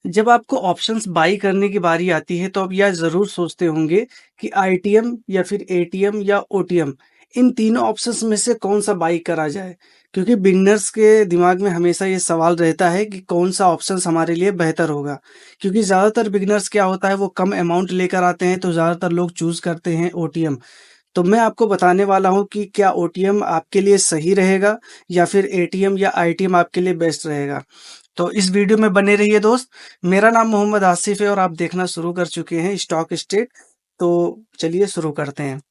जब आपको options by करने की बारी आती है तो आप यह ज़रूर सोचते होंगे कि आईटीएम या फिर एटीएम या ओटीएम, इन तीनों ऑप्शंस में से कौन-सा बाई करा जाए? क्योंकि बिगिनर्स के दिमाग में हमेशा ये सवाल रहता है कि कौन-सा ऑप्शंस हमारे लिए बेहतर होगा। क्योंकि ज़्यादातर बिगिनर्स क्या होता है, वो कम अमाउंट लेकर आते हैं तो ज़्यादातर लोग चूज़ करते हैं ओटीएम। तो मैं आपको बताने वाला हूँ कि क्या ओटीएम आपके लिए सही रहेगा या फिर एटीएम या आईटीएम आपके लिए बेस्ट रहेगा। तो इस वीडियो में बने रहिए दोस्त। मेरा नाम मोहम्मद आसिफ है और आप देखना शुरू कर चुके हैं स्टॉक स्टेट। तो चलिए शुरू करते हैं।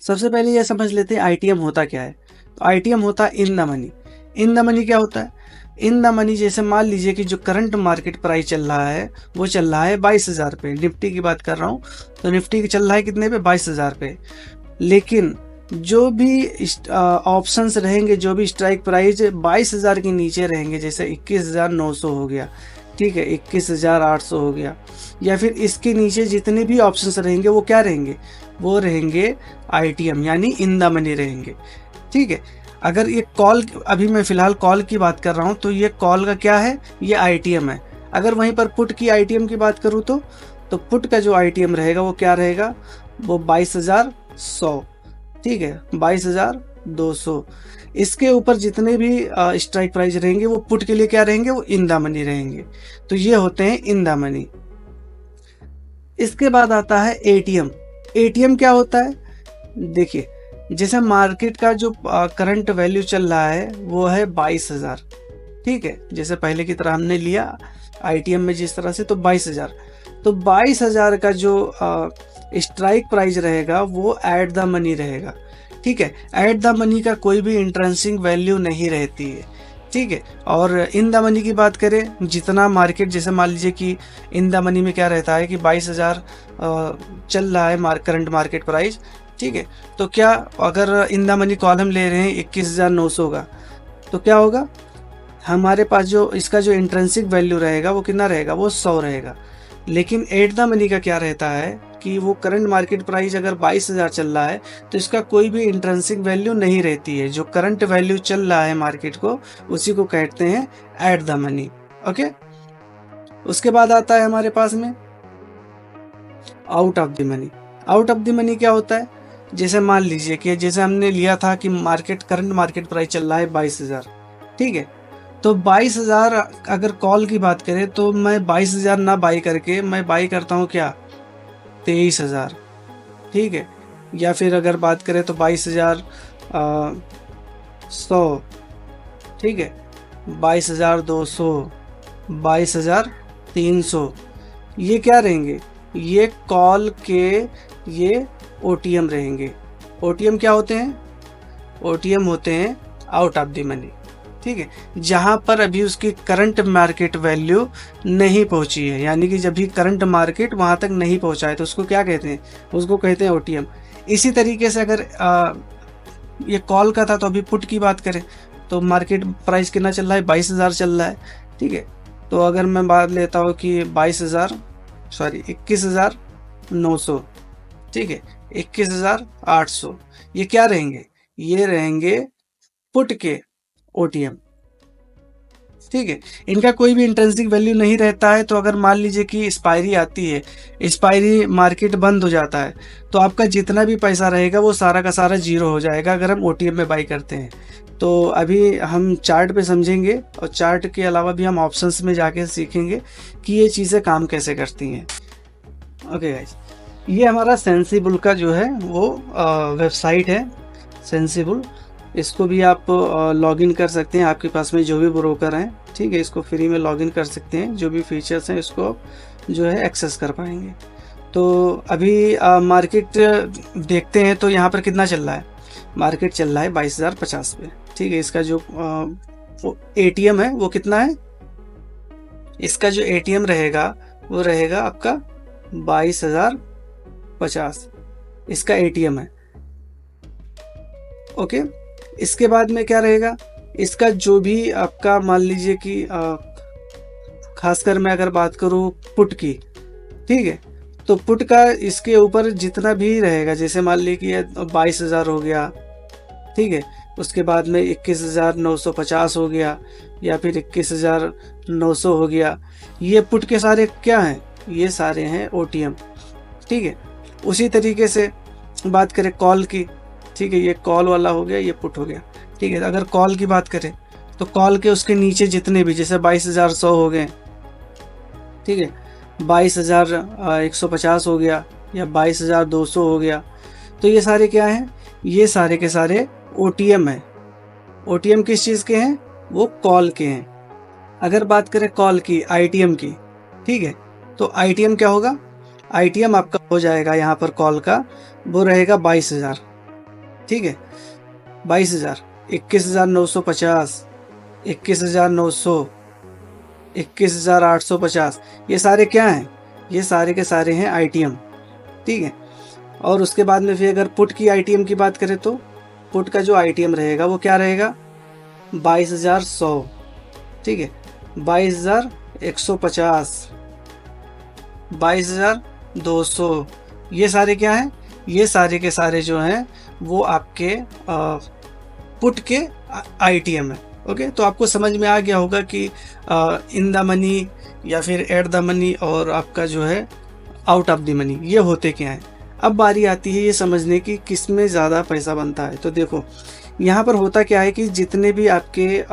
सबसे पहले ये समझ लेते हैं आईटीएम होता क्या है। तो आईटीएम होता है in the money. In the money क्या होता है? इन द मनी जैसे मान लीजिए कि जो करंट मार्केट प्राइस चल रहा है वो चल रहा है 22,000 पे। निफ्टी की बात कर रहा हूँ, तो निफ्टी चल रहा है कितने पे? 22,000 पे। लेकिन जो भी ऑप्शंस रहेंगे, जो भी स्ट्राइक प्राइस 22,000 के नीचे रहेंगे, जैसे 21,900 हो गया, ठीक है, 21,800 हो गया, या फिर इसके नीचे जितने भी ऑप्शंस रहेंगे वो क्या रहेंगे? वो रहेंगे आईटीएम, यानी इन द मनी रहेंगे। ठीक है। अगर ये कॉल, अभी मैं फिलहाल कॉल की बात कर रहा हूँ, तो ये कॉल का क्या है? ये आईटीएम है। अगर वहीं पर पुट की आईटीएम की बात करूँ तो पुट का जो आईटीएम रहेगा वो क्या रहेगा? वो 22,100। ठीक है, 22,200। इसके ऊपर जितने भी स्ट्राइक प्राइस रहेंगे वो पुट के लिए क्या रहेंगे? वो इन द मनी रहेंगे। तो ये होते हैं इन द मनी। इसके बाद आता है एटीएम। एटीएम क्या होता है? देखिए, जैसे मार्केट का जो करंट वैल्यू चल रहा है वो है 22,000। ठीक है, जैसे पहले की तरह हमने लिया आईटीएम में जिस तरह से, तो 22,000। तो 22,000 का जो स्ट्राइक प्राइस रहेगा वो एट द मनी रहेगा। ठीक है, एट द मनी का कोई भी इंट्रेंसिक वैल्यू नहीं रहती है। ठीक है, और इन द मनी की बात करें, जितना मार्केट, जैसे मान लीजिए कि इन द मनी में क्या रहता है कि 22,000 चल रहा है करंट मार्केट प्राइस। ठीक है, तो क्या अगर इन द मनी कॉलम ले रहे हैं 21,900 का, तो क्या होगा? हमारे पास जो इसका जो इंट्रिंसिक वैल्यू रहेगा वो कितना रहेगा? वो 100 रहेगा। लेकिन एट द मनी का क्या रहता है कि वो करंट मार्केट प्राइस अगर 22,000 चल रहा है तो इसका कोई भी इंट्रिंसिक वैल्यू नहीं रहती है। जो करंट वैल्यू चल रहा है मार्केट को, उसी को कहते हैं एट द मनी। ओके। उसके बाद आता है हमारे पास में out of the money. Out of the money क्या होता है? जैसे मान लीजिए कि जैसे हमने लिया था कि करंट मार्केट प्राइस चल रहा है 22,000। ठीक है, तो 22,000 अगर कॉल की बात करें तो मैं 22,000 ना बाई करके मैं बाई करता हूँ क्या? 23,000। ठीक है, या फिर अगर बात करें तो 22,100। ठीक है, 22,200, 22,300, ये क्या रहेंगे? ये कॉल के ये ओटीएम रहेंगे। ओटीएम क्या होते हैं? ओटीएम होते हैं आउट ऑफ द मनी। ठीक है, जहां पर अभी उसकी करंट मार्केट वैल्यू नहीं पहुंची है, यानी कि जब भी करंट मार्केट वहां तक नहीं पहुंचा है तो उसको क्या कहते हैं? उसको कहते हैं ओटीएम। इसी तरीके से अगर ये कॉल का था, तो अभी पुट की बात करें तो मार्केट प्राइस कितना चल रहा है? 22,000 चल रहा है। ठीक है, तो अगर मैं बात लेता हूँ कि 21,900। ठीक है, 21,800, ये क्या रहेंगे? ये रहेंगे पुट के ओटीएम। ठीक है, इनका कोई भी इंट्रिंसिक वैल्यू नहीं रहता है। तो अगर मान लीजिए कि एक्सपायरी आती है, एक्सपायरी मार्केट बंद हो जाता है, तो आपका जितना भी पैसा रहेगा वो सारा का सारा जीरो हो जाएगा अगर हम ओटीएम में बाई करते हैं। तो अभी हम चार्ट पे समझेंगे और चार्ट के अलावा भी हम ऑप्शंस में जाके सीखेंगे कि ये चीज़ें काम कैसे करती हैं। ओके गाइस, ये हमारा सेंसिबल का जो है वो वेबसाइट है, सेंसिबल। इसको भी आप लॉगिन कर सकते हैं, आपके पास में जो भी ब्रोकर हैं। ठीक है, इसको फ्री में लॉगिन कर सकते हैं, जो भी फीचर्स हैं इसको आप जो है एक्सेस कर पाएंगे। तो अभी मार्केट देखते हैं तो यहाँ पर कितना चल रहा है? मार्केट चल रहा है 22,050 पे। ठीक है, इसका जो एटीएम है वो कितना है? इसका जो एटीएम रहेगा वो रहेगा आपका 22,050, इसका एटीएम है। ओके, इसके बाद में क्या रहेगा? इसका जो भी आपका, मान लीजिए कि खासकर मैं अगर बात करूँ पुट की, ठीक है, तो पुट का इसके ऊपर जितना भी रहेगा, जैसे मान लीजिए कि 22,000 हो गया, ठीक है। उसके बाद में 21,950 हो गया या फिर 21,900 हो गया। ये पुट के सारे क्या हैं, ये सारे हैं OTM, ठीक है। उसी तरीके से बात करें कॉल की, ठीक है, ये कॉल वाला हो गया, ये पुट हो गया, ठीक है। अगर कॉल की बात करें तो कॉल के उसके नीचे जितने भी, जैसे 22,100 हो गए, ठीक है, 22,150 हो गया या 22,200 हो गया, तो ये सारे क्या हैं, ये सारे के सारे OTM हैं। OTM किस चीज़ के हैं, वो कॉल के हैं। अगर बात करें कॉल की, ITM की, ठीक है, तो ITM क्या होगा, ITM आपका हो जाएगा यहाँ पर कॉल का, वो रहेगा 22,000, ठीक है, 22,000, 21,950, 21,900, 21,850, ये सारे क्या हैं, ये सारे के सारे हैं ITM, ठीक है। और उसके बाद में फिर अगर पुट की ITM की बात करें तो पुट का जो ITM रहेगा वो क्या रहेगा, 22,100, ठीक है, 22,150, 22,200, ये सारे क्या हैं, ये सारे के सारे जो हैं वो आपके पुट के ITM है। ओके, तो आपको समझ में आ गया होगा कि इन द मनी या फिर एट द मनी और आपका जो है आउट ऑफ द मनी, ये होते क्या हैं। अब बारी आती है ये समझने की किस में ज़्यादा पैसा बनता है। तो देखो यहाँ पर होता क्या है कि जितने भी आपके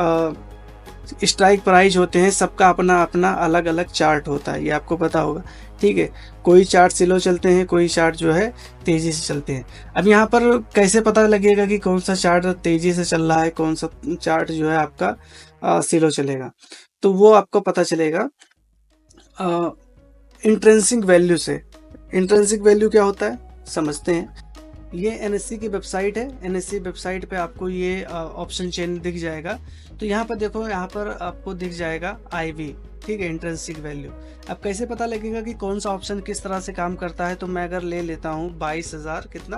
स्ट्राइक प्राइस होते हैं सबका अपना अपना अलग अलग चार्ट होता है, ये आपको पता होगा, ठीक है। कोई चार्ट स्लो चलते हैं, कोई चार्ट जो है तेज़ी से चलते हैं। अब यहाँ पर कैसे पता लगेगा कि कौन सा चार्ट तेज़ी से चल रहा है, कौन सा चार्ट जो है आपका स्लो चलेगा, तो वो आपको पता चलेगा इंट्रिंसिक वैल्यू से। इंट्रिंसिक वैल्यू क्या होता है समझते हैं। ये NSE की वेबसाइट है, NSE वेबसाइट पे आपको ये ऑप्शन चेन दिख जाएगा। तो यहाँ पर देखो, यहाँ पर आपको दिख जाएगा IV, ठीक है, इंट्रिंसिक वैल्यू। अब कैसे पता लगेगा कि कौन सा ऑप्शन किस तरह से काम करता है, तो मैं अगर ले लेता हूँ 22,000 कितना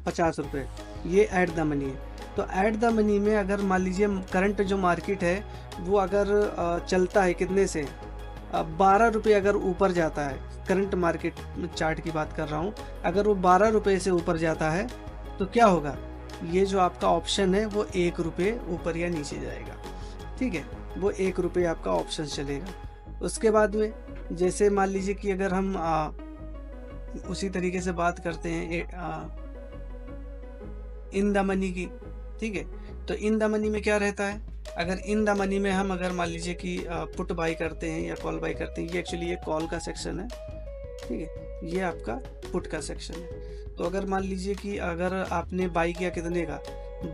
50 रुपये, ये एट द मनी है। तो एट द मनी में अगर मान लीजिए करंट जो मार्केट है वो अगर चलता है कितने से, 12 रुपये अगर ऊपर जाता है, करंट मार्केट चार्ट की बात कर रहा हूँ, अगर वो 12 रुपये से ऊपर जाता है तो क्या होगा, ये जो आपका ऑप्शन है वो 1 रुपये ऊपर या नीचे जाएगा, ठीक है, वो 1 रुपये आपका ऑप्शन चलेगा। उसके बाद में जैसे मान लीजिए कि अगर हम उसी तरीके से बात करते हैं इन द मनी की, ठीक है, तो इन द मनी में क्या रहता है, अगर इन द मनी में हम अगर मान लीजिए कि पुट बाई करते हैं या कॉल बाई करते हैं, ये एक्चुअली ये कॉल का सेक्शन है, ठीक है, ये आपका पुट का सेक्शन है। तो अगर मान लीजिए कि अगर आपने बाई किया कितने का,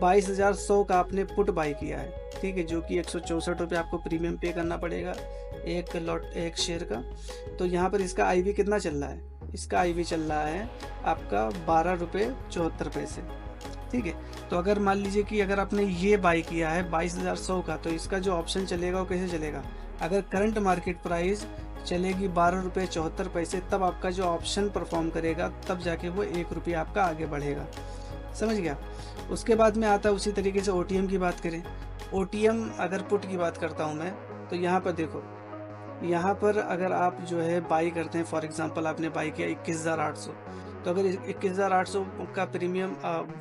22,100 का आपने पुट बाई किया है, ठीक है, जो कि 164 रुपये आपको प्रीमियम पे करना पड़ेगा एक शेयर का। तो यहाँ पर इसका IV कितना चल रहा है, इसका IV चल रहा है आपका 12 रुपये 74 पैसे, ठीक है। तो अगर मान लीजिए कि अगर आपने ये बाई किया है 22,100 का, तो इसका जो ऑप्शन चलेगा वो कैसे चलेगा, अगर करंट मार्केट प्राइस चलेगी 12 रुपये 74 पैसे, तब आपका जो ऑप्शन परफॉर्म करेगा, तब जाके वो 1 रुपया आपका आगे बढ़ेगा, समझ गया। उसके बाद में आता है उसी तरीके से OTM की बात करें। OTM अगर पुट की बात करता हूँ मैं, तो यहाँ पर देखो, यहाँ पर अगर आप जो है बाई करते हैं, फॉर एग्जांपल आपने बाई किया 21,800, तो अगर 21,800 का प्रीमियम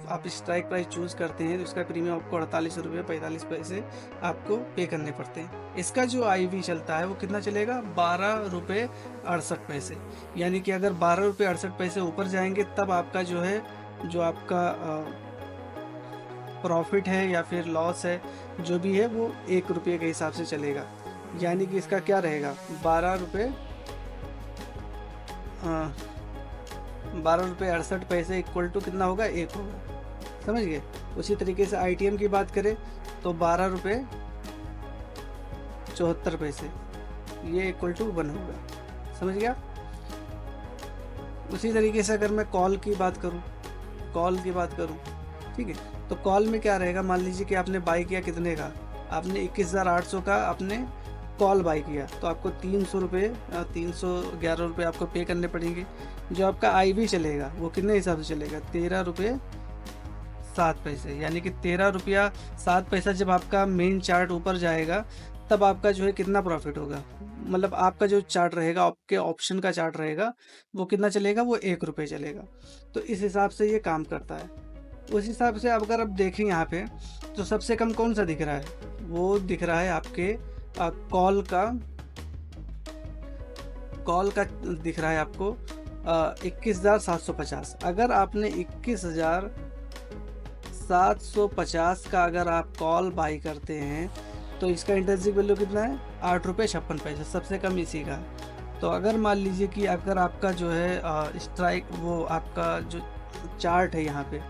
आप स्ट्राइक प्राइस चूज़ करते हैं तो इसका प्रीमियम आपको 48 रुपये 45 पैसे आपको पे करने पड़ते हैं। इसका जो IV चलता है वो कितना चलेगा, 12 रुपये 68 पैसे, यानी कि अगर 12 रुपये 68 पैसे ऊपर जाएंगे तब आपका जो है, जो आपका प्रॉफिट है या फिर लॉस है, जो भी है वो 1 रुपये के हिसाब से चलेगा। यानी कि इसका क्या रहेगा, 12 रुपये 68 पैसे इक्वल टू कितना होगा, 1 होगा, समझ गए। उसी तरीके से ITM की बात करें तो 12 रुपये 74 पैसे, ये इक्वल टू 1 होगा, समझ गया। उसी तरीके से अगर मैं कॉल की बात करूं, ठीक है, तो कॉल में क्या रहेगा, मान लीजिए कि आपने बाई किया कितने का, आपने 21,800 का आपने कॉल बाई किया, तो आपको 311 रुपये आपको पे करने पड़ेंगे। जो आपका IV चलेगा वो कितने हिसाब से चलेगा, 13 रुपये 7 पैसे, यानी कि 13 रुपया 7 पैसा जब आपका मेन चार्ट ऊपर जाएगा तब आपका जो है कितना प्रॉफिट होगा, मतलब आपका जो चार्ट रहेगा, आपके ऑप्शन का चार्ट रहेगा, वो कितना चलेगा, वो 1 रुपये चलेगा। तो इस हिसाब से ये काम करता है, उस हिसाब से अगर आप देखें यहाँ पे तो सबसे कम कौन सा दिख रहा है, वो दिख रहा है आपके कॉल का दिख रहा है आपको 21,750। अगर आपने 21,750 का अगर आप कॉल बाई करते हैं तो इसका इंट्रिंसिक वैल्यू कितना है, 8 रुपये 56 पैसे, सबसे कम इसी का। तो अगर मान लीजिए कि अगर आपका जो है स्ट्राइक, वो आपका जो चार्ट है यहाँ पे,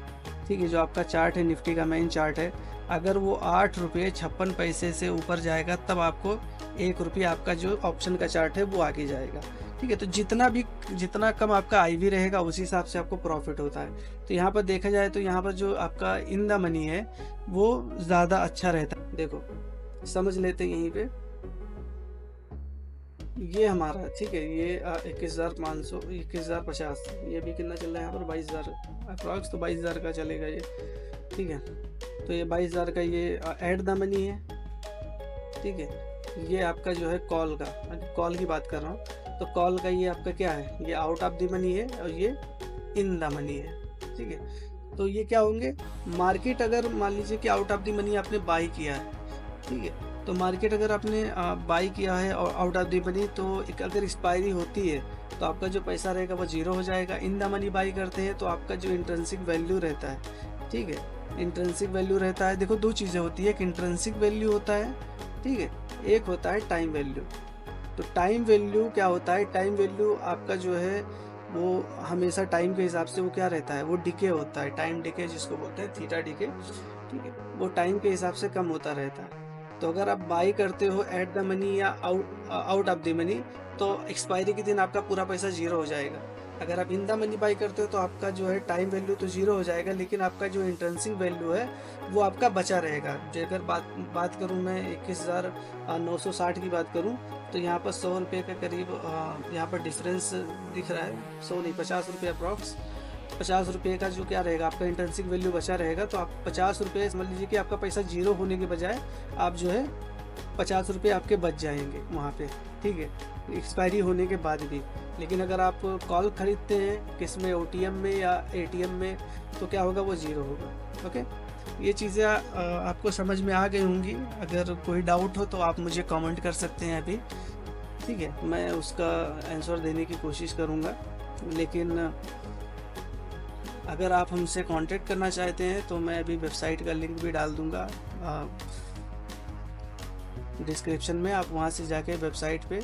ठीक है, जो आपका चार्ट है निफ्टी का मेन चार्ट है, अगर वो 8 रुपये 56 पैसे से ऊपर जाएगा तब आपको 1 रुपया आपका जो ऑप्शन का चार्ट है वो आगे जाएगा। ठीक है, तो जितना कम आपका आईवी रहेगा उसी हिसाब से आपको प्रॉफिट होता है। तो यहाँ पर देखा जाए तो यहाँ पर जो आपका इन द मनी है वो ज़्यादा अच्छा रहता है। देखो समझ लेते हैं यहीं पे, ये हमारा ठीक है, ये 21,500 21,050, ये भी कितना चल रहा है यहाँ पर 22,000 अप्रॉक्स, तो 22,000 का चलेगा ये। ठीक है, तो ये 22,000 का ये ऐड द मनी है। ठीक है, ये आपका जो है कॉल की बात कर रहा हूँ, तो कॉल का ये आपका क्या है, ये आउट ऑफ द मनी है और ये इन द मनी है। ठीक है, तो ये क्या होंगे, मार्केट अगर मान लीजिए कि आउट ऑफ द मनी आपने बाई किया है, ठीक है, तो मार्केट अगर आपने बाई किया है और आउट ऑफ द मनी, तो अगर एक्सपायरी होती है तो आपका जो पैसा रहेगा वो जीरो हो जाएगा। इन द मनी बाई करते हैं तो आपका जो इंट्रिंसिक वैल्यू रहता है, ठीक है, इंट्रिंसिक वैल्यू रहता है। देखो दो चीज़ें होती है, एक इंट्रिंसिक वैल्यू होता है, ठीक है, एक होता है टाइम वैल्यू। तो टाइम वैल्यू क्या होता है, टाइम वैल्यू आपका जो है वो हमेशा टाइम के हिसाब से वो क्या रहता है, वो डिके होता है, टाइम डिके जिसको बोलते हैं, थीटा डिके। ठीक है, वो टाइम के हिसाब से कम होता रहता है। तो अगर आप बाई करते हो एट द मनी या आउट ऑफ द मनी, तो एक्सपायरी के दिन आपका पूरा पैसा जीरो हो जाएगा। अगर आप इन द मनी बाई करते हो तो आपका जो है टाइम वैल्यू तो जीरो हो जाएगा, लेकिन आपका जो इंट्रिंसिक वैल्यू है वो आपका बचा रहेगा। जो अगर बात करूँ मैं 21,960 की बात करूँ, तो यहाँ पर 100 रुपये के करीब यहाँ पर डिफरेंस दिख रहा है, 100 नहीं 50 रुपये अप्रॉक्स। 50 रुपये का जो क्या रहेगा आपका इंट्रिंसिक वैल्यू बचा रहेगा, तो आप 50 रुपये समझ लीजिए कि आपका पैसा जीरो होने के बजाय आप जो है 50 रुपये आपके बच जाएंगे वहाँ पे। ठीक है, एक्सपायरी होने के बाद भी। लेकिन अगर आप कॉल खरीदते हैं किस में, OTM में या ATM में, तो क्या होगा, वो जीरो होगा। ओके, ये चीज़ें आपको समझ में आ गई होंगी। अगर कोई डाउट हो तो आप मुझे कमेंट कर सकते हैं अभी, ठीक है, मैं उसका आंसर देने की कोशिश करूँगा। लेकिन अगर आप हमसे कांटेक्ट करना चाहते हैं तो मैं अभी वेबसाइट का लिंक भी डाल दूँगा डिस्क्रिप्शन में। आप वहाँ से जाके वेबसाइट पे,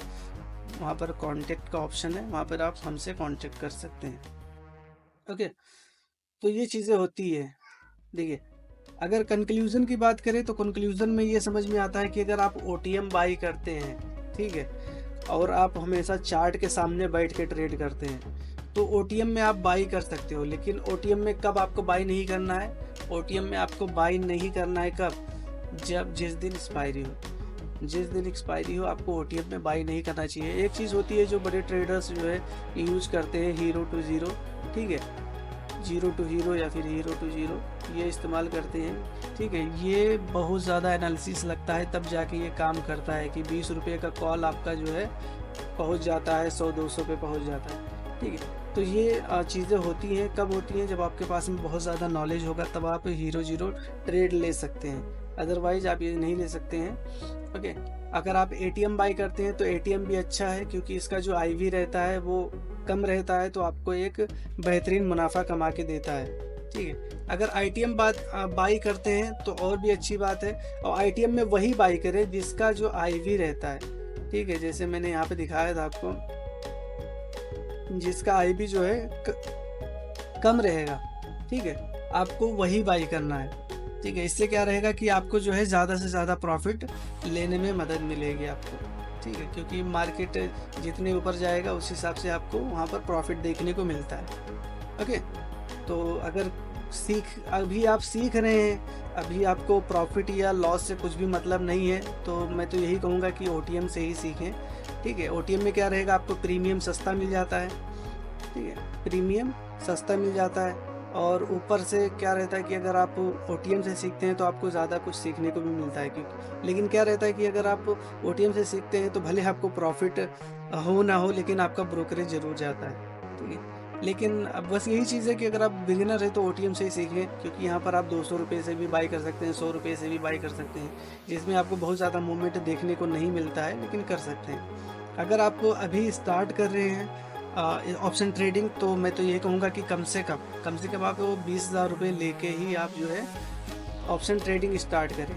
वहाँ पर कांटेक्ट का ऑप्शन है, वहाँ पर आप हमसे कांटेक्ट कर सकते हैं। ओके, तो ये चीज़ें होती है। देखिए, अगर कंक्लूज़न की बात करें तो कंक्लूज़न में ये समझ में आता है कि अगर आप OTM बाई करते हैं, ठीक है, और आप हमेशा चार्ट के सामने बैठ के ट्रेड करते हैं, तो OTM में आप बाई कर सकते हो। लेकिन OTM में कब आपको बाई नहीं करना है, OTM में आपको बाई नहीं करना है कब, जिस दिन एक्सपायरी हो। जिस दिन एक्सपायरी हो आपको OTM में बाई नहीं करना चाहिए। एक चीज़ होती है जो बड़े ट्रेडर्स जो है यूज करते हैं, हीरो टू ज़ीरो, ठीक है, जीरो टू हीरो या फिर हीरो टू ज़ीरो, ये इस्तेमाल करते हैं। ठीक है, ये बहुत ज़्यादा एनालिसिस लगता है तब जाके ये काम करता है कि 20 रुपये का कॉल आपका जो है पहुंच जाता है 100-200 पे पहुंच जाता है। ठीक है, तो ये चीज़ें होती हैं, कब होती हैं, जब आपके पास में बहुत ज़्यादा नॉलेज होगा तब आप हीरो ज़ीरो ट्रेड ले सकते हैं, अदरवाइज आप ये नहीं ले सकते हैं। ओके, अगर आप ATM बाई करते हैं तो ATM भी अच्छा है, क्योंकि इसका जो IV रहता है वो कम रहता है, तो आपको एक बेहतरीन मुनाफा कमा के देता है। ठीक है, अगर ITM बाई करते हैं तो और भी अच्छी बात है, और ITM में वही बाई करें जिसका जो IV रहता है। ठीक है, जैसे मैंने यहाँ पे दिखाया था आपको, जिसका IV जो है कम रहेगा, ठीक है, आपको वही बाई करना है। ठीक है, इससे क्या रहेगा कि आपको जो है ज़्यादा से ज़्यादा प्रॉफिट लेने में मदद मिलेगी आपको। ठीक है, क्योंकि मार्केट जितने ऊपर जाएगा उस हिसाब से आपको वहाँ पर प्रॉफिट देखने को मिलता है। ओके, तो अगर अभी आप सीख रहे हैं, अभी आपको प्रॉफिट या लॉस से कुछ भी मतलब नहीं है, तो मैं तो यही कहूँगा कि OTM से ही सीखें। ठीक है, OTM में क्या रहेगा, आपको प्रीमियम सस्ता मिल जाता है। ठीक है, प्रीमियम सस्ता मिल जाता है, और ऊपर से क्या रहता है कि अगर आप OTM से सीखते हैं तो आपको ज़्यादा कुछ सीखने को भी मिलता है। क्योंकि लेकिन क्या रहता है कि अगर आप OTM से सीखते हैं तो भले आपको प्रॉफिट हो ना हो, लेकिन आपका ब्रोकरेज ज़रूर जाता है। ठीक है, लेकिन अब बस यही चीज़ है कि अगर आप बिगिनर है तो OTM से ही सीखें, क्योंकि यहाँ पर आप 200 रुपये से भी बाई कर सकते हैं, 100 रुपये से भी बाई कर सकते हैं, जिसमें आपको बहुत ज़्यादा मूवमेंट देखने को नहीं मिलता है, लेकिन कर सकते हैं। अगर आप अभी स्टार्ट कर रहे हैं ऑप्शन ट्रेडिंग, तो मैं तो ये कहूँगा कि कम से कम आप 20,000 रुपये लेके ही आप जो है ऑप्शन ट्रेडिंग स्टार्ट करें,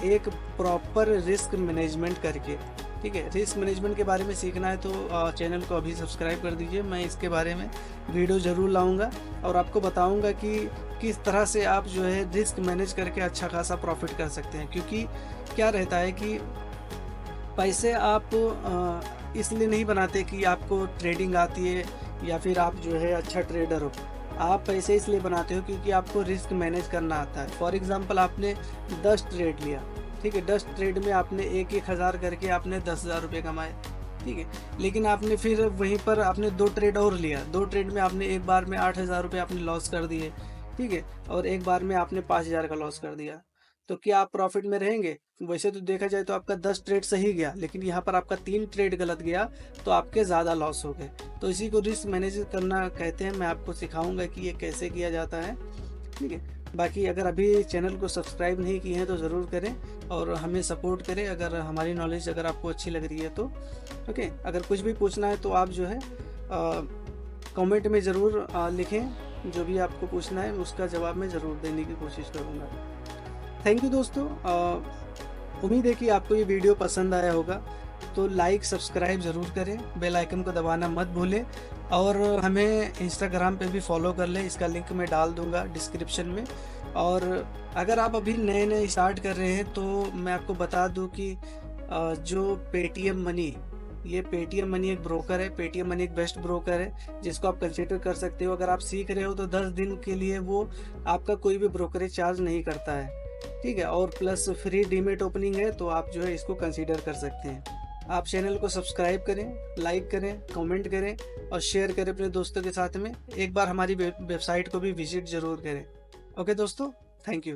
एक प्रॉपर रिस्क मैनेजमेंट करके। ठीक है, रिस्क मैनेजमेंट के बारे में सीखना है तो चैनल को अभी सब्सक्राइब कर दीजिए। मैं इसके बारे में वीडियो ज़रूर लाऊंगा और आपको बताऊंगा कि किस तरह से आप जो है रिस्क मैनेज करके अच्छा खासा प्रॉफिट कर सकते हैं। क्योंकि क्या रहता है कि पैसे आप इसलिए नहीं बनाते कि आपको ट्रेडिंग आती है या फिर आप जो है अच्छा ट्रेडर हो। आप पैसे इसलिए बनाते हो क्योंकि आपको रिस्क मैनेज करना आता है। फॉर एग्जांपल आपने 10 ट्रेड लिया, ठीक है, 10 ट्रेड में आपने 1,000 करके आपने 10,000 रुपये कमाए, ठीक है। लेकिन आपने फिर वहीं पर आपने 2 ट्रेड और लिया, 2 ट्रेड में आपने एक बार में 8,000 रुपये आपने लॉस कर दिए, ठीक है, और एक बार में आपने 5,000 का लॉस कर दिया। तो क्या आप प्रॉफिट में रहेंगे? वैसे तो देखा जाए तो आपका 10 ट्रेड सही गया, लेकिन यहाँ पर आपका 3 ट्रेड गलत गया तो आपके ज़्यादा लॉस हो गए। तो इसी को रिस्क मैनेज करना कहते हैं। मैं आपको सिखाऊंगा कि ये कैसे किया जाता है, ठीक है। बाकी अगर अभी चैनल को सब्सक्राइब नहीं किए हैं तो ज़रूर करें और हमें सपोर्ट करें अगर हमारी नॉलेज अगर आपको अच्छी लग रही है तो। ओके, अगर कुछ भी पूछना है तो आप जो है कमेंट में ज़रूर लिखें, जो भी आपको पूछना है उसका जवाब मैं ज़रूर देने की कोशिश करूँगा। थैंक यू दोस्तों। उम्मीद है कि आपको ये वीडियो पसंद आया होगा, तो लाइक सब्सक्राइब ज़रूर करें, बेल आइकन को दबाना मत भूलें और हमें इंस्टाग्राम पे भी फॉलो कर लें। इसका लिंक मैं डाल दूंगा डिस्क्रिप्शन में। और अगर आप अभी नए स्टार्ट कर रहे हैं तो मैं आपको बता दूं कि जो पेटीएम मनी, ये पेटीएम मनी एक ब्रोकर है। पेटीएम मनी एक बेस्ट ब्रोकर है जिसको आप कंसिडर कर सकते हो। अगर आप सीख रहे हो तो 10 दिन के लिए वो आपका कोई भी ब्रोकरेज चार्ज नहीं करता है, ठीक है, और प्लस फ्री डीमेट ओपनिंग है, तो आप जो है इसको कंसीडर कर सकते हैं। आप चैनल को सब्सक्राइब करें, लाइक करें, कमेंट करें और शेयर करें अपने दोस्तों के साथ में। एक बार हमारी वेबसाइट को भी विजिट ज़रूर करें। ओके दोस्तों, थैंक यू।